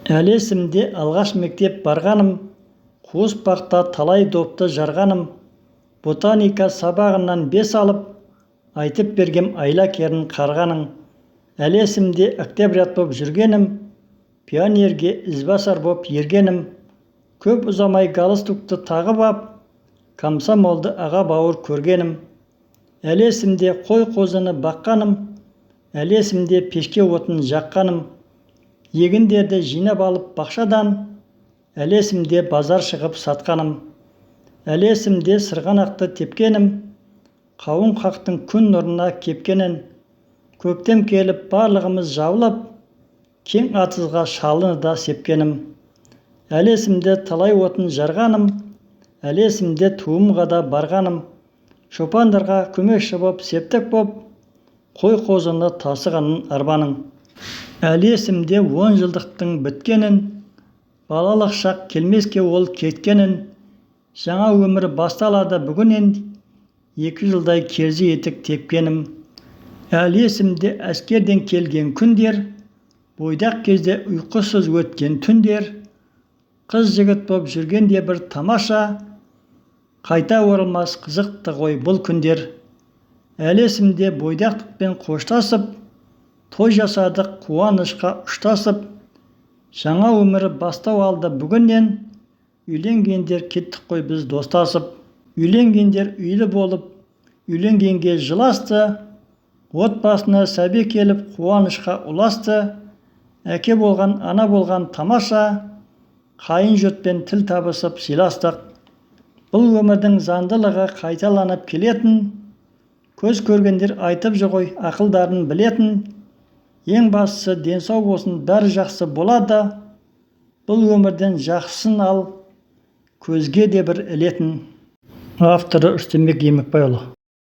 Әлі есімде алғаш мектеп барғаным, қуыс бақта талай допты жарғаным, ботаника сабағынан 5 алып, айтып бергем айла керін қарғаның. Әлі есімде октябрят боп жүргенім, пионерге ізбасар боп ергенім, көп ұзамай галстукты тағып ап, комсомолды аға бауыр көргенім. Әлі есімде қой қозыны баққаным, әлі есімде пешке отын жаққаным, егіндерді жинап алып бақшадан, әлі есімде базар шығып сатқаным. Әлі есімде сырғанақты тепкенім, қауын қақтың күн нұрына кепкенін, көктем келіп барлығымыз жабылып, кең атызға шалыны да сепкенім. Әлі есімде талай отын жарғаным, әлі есімде туымға да барғаным, шопандарға көмекші боп септік боп, қой қозыны тасығанын арбаның. Әлі есімде 10 жылдықтың біткенін, балалық шақ келмеске ол кеткенін, жаңа өмір басталады бүгінен, 2 жылдай керзі етік тепкенім. Әлі есімде әскерден келген күндер, бойдақ кезде ұйқысыз өткен түндер, қыз жігіт боп жүргенде бір тамаша, қайта оралмас қызықты ғой бұл күндер. Әлі есімде бойдақтықпен қоштасып, той жасадық қуанышқа ұштасып, жаңа өмірі бастау алды бүгіннен, үйленгендер кеттік қой біз достасып. Үйленгендер үйлі болып, үйленгенге жыласты, отбасына сәби келіп қуанышқа ұласты, әке болған, ана болған тамаша, қайын жұртпен тіл табысып сыйластық. Бұл өмірдің заңдылығы қайталанып келетін, көз көргендер айтып жүр ғой ақылдарын білетін, ең бастысы денсау болсын, бәрі жақсы болады, бұл өмірден жақсысын ал, көзге де бір ілетін. Авторы Рүстембек Емекбайұлы.